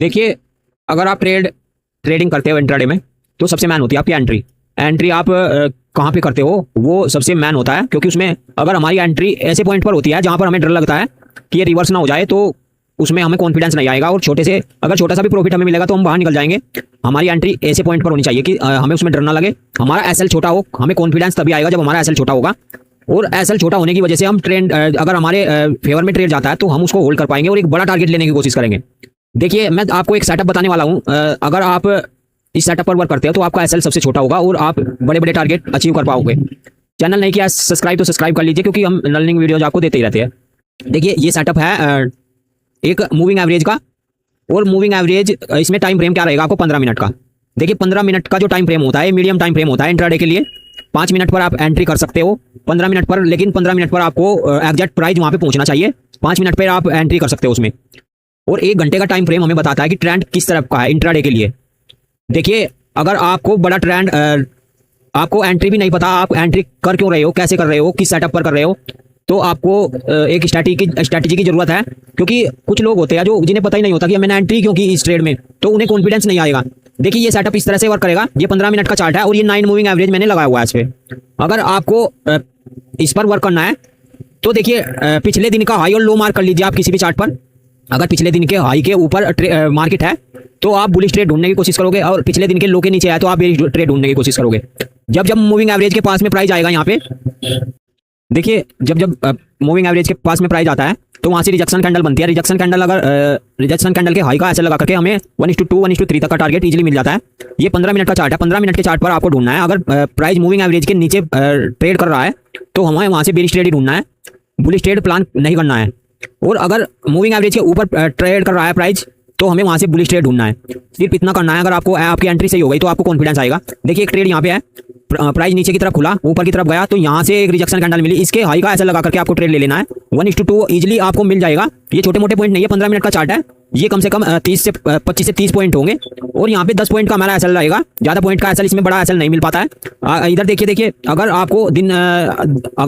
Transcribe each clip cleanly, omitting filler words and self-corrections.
देखिए, अगर आप ट्रेडिंग करते हो इंट्राडे में, तो सबसे मैन होती है आपकी एंट्री। एंट्री आप कहाँ पे करते हो, वो सबसे मैन होता है, क्योंकि उसमें अगर हमारी एंट्री ऐसे पॉइंट पर होती है जहाँ पर हमें डर लगता है कि ये रिवर्स ना हो जाए, तो उसमें हमें कॉन्फिडेंस नहीं आएगा और अगर छोटा सा भी प्रॉफिट हमें मिलेगा तो हम बाहर निकल जाएंगे। हमारी एंट्री ऐसे पॉइंट पर होनी चाहिए कि हमें उसमें डर ना लगे, हमारा एसएल छोटा हो। हमें कॉन्फिडेंस तभी आएगा जब हमारा एसएल छोटा होगा, और एसएल छोटा होने की वजह से हम अगर हमारे फेवर में ट्रेड जाता है तो हम उसको होल्ड कर पाएंगे और एक बड़ा टारगेट लेने की कोशिश करेंगे। देखिए, मैं आपको एक सेटअप बताने वाला हूँ। अगर आप इस सेटअप पर वर्क करते हो तो आपका एसएल सबसे छोटा होगा और आप बड़े बड़े टारगेट अचीव कर पाओगे। चैनल नहीं किया सब्सक्राइब तो सब्सक्राइब कर लीजिए, क्योंकि हम लर्निंग वीडियोज आपको देते ही रहते हैं। देखिए, ये सेटअप है एक मूविंग एवरेज का, और मूविंग एवरेज इसमें टाइम फ्रेम क्या रहेगा आपको 15 मिनट का। देखिए, 15 मिनट का जो टाइम फ्रेम होता है मीडियम टाइम फ्रेम होता है इंट्राडे के लिए। 5 मिनट पर आप एंट्री कर सकते हो, 15 मिनट पर, लेकिन 15 मिनट पर आपको एग्जैक्ट प्राइस वहाँ पे पहुँचना चाहिए। 5 मिनट पर आप एंट्री कर सकते हो उसमें, और 1 घंटे का टाइम फ्रेम हमें बताता है कि ट्रेंड किस तरफ का है इंट्राडे के लिए। देखिए, अगर आपको बड़ा ट्रेंड, आपको एंट्री भी नहीं पता, आप एंट्री कर क्यों रहे हो, कैसे कर रहे हो, किस सेटअप पर कर रहे हो, तो आपको एक स्ट्रैटेजी की जरूरत है। क्योंकि कुछ लोग होते हैं जो जिन्हें पता ही नहीं होता कि मैंने एंट्री क्यों की इस ट्रेड में, तो उन्हें कॉन्फिडेंस नहीं आएगा। देखिए, ये सेटअप इस तरह से वर्क करेगा। ये 15 मिनट का चार्ट है और ये 9 मूविंग एवरेज मैंने लगाया हुआ है इस पर। अगर आपको इस पर वर्क करना है तो देखिए, पिछले दिन का हाई और लो मार्क कर लीजिए आप किसी भी चार्ट पर। अगर पिछले दिन के हाई के ऊपर मार्केट है तो आप बुलिश ट्रेड ढूंढने की कोशिश करोगे, और पिछले दिन के लो के नीचे है तो आप बेरिश ट्रेड ढूंढने की कोशिश करोगे। जब जब मूविंग एवरेज के पास में प्राइस आएगा यहाँ पे, देखिए, जब मूविंग एवरेज के पास में प्राइस आता है तो वहाँ से रिजेक्शन कैंडल बनती है। रिजेक्शन कैंडल के हाई का ऐसे लगा करके हमें 1:2 1:3 तक का टारगेट इजीली मिल जाता है। ये 15 मिनट का चार्ट है। 15 मिनट के चार्ट पर आपको ढूंढना है, अगर प्राइस मूविंग एवरेज के नीचे ट्रेड कर रहा है तो हमें वहाँ से बेरिश ट्रेड ही ढूंढना है, बुलिश ट्रेड प्लान नहीं करना है। और अगर मूविंग एवरेज के ऊपर ट्रेड कर रहा है प्राइस तो हमें वहाँ से बुलिश ट्रेड ढूंढना है। सिर्फ इतना करना है। अगर आपकी एंट्री सही हो गई तो आपको कॉन्फिडेंस आएगा। देखिए, एक ट्रेड यहाँ पे है, प्राइस नीचे की तरफ खुला, ऊपर की तरफ गया, तो यहाँ से एक रिजेक्शन कैंडल मिली, इसके हाई का ऐसा लगा करके आपको ट्रेड ले लेना है। 1:2 इजीली आपको मिल जाएगा। ये छोटे मोटे पॉइंट नहीं है, 15 मिनट का चार्ट है। ये कम से कम 25 से 30 पॉइंट होंगे, और यहाँ पे 10 पॉइंट का हमारा एसएल रहेगा। ज़्यादा पॉइंट का एसएल, इसमें बड़ा एसएल नहीं मिल पाता है। इधर देखिए, अगर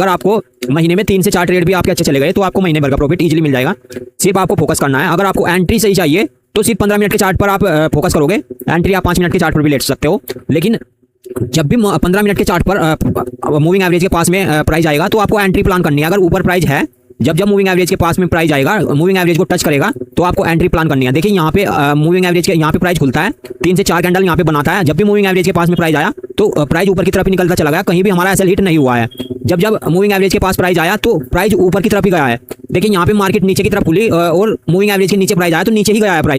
आपको महीने में 3 से 4 ट्रेड भी आपके अच्छे चले गए तो आपको महीने भर का प्रॉफिट इजीली मिल जाएगा। सिर्फ आपको फोकस करना है। अगर आपको एंट्री सही चाहिए तो सिर्फ 15 मिनट के चार्ट पर आप फोकस करोगे। एंट्री आप 5 मिनट के चार्ट पर भी ले सकते हो, लेकिन जब भी 15 मिनट के चार्ट पर मूविंग एवरेज के पास में प्राइस आएगा तो आपको एंट्री प्लान करनी है। अगर ऊपर प्राइस है, जब मूविंग एवरेज के पास में प्राइस आएगा, मूविंग एवरेज को टच करेगा, तो आपको एंट्री प्लान करनी है। देखिए, यहाँ पे मूविंग एवरेज के यहाँ पे प्राइस खुलता है, 3 से 4 कैंडल यहाँ पे बनाता है। जब भी मूविंग एवरेज के पास में प्राइस आया तो प्राइस ऊपर की तरफ ही निकलता चला गया, कहीं भी हमारा एसएल हिट नहीं हुआ है। जब मूविंग एवरेज के पास प्राइस आया तो प्राइस ऊपर की तरफ ही गया है। देखिए, यहाँ पे मार्केट नीचे की तरफ खुली और मूविंग एवरेज के नीचे प्राइस आया तो नीचे ही गया है प्राइस।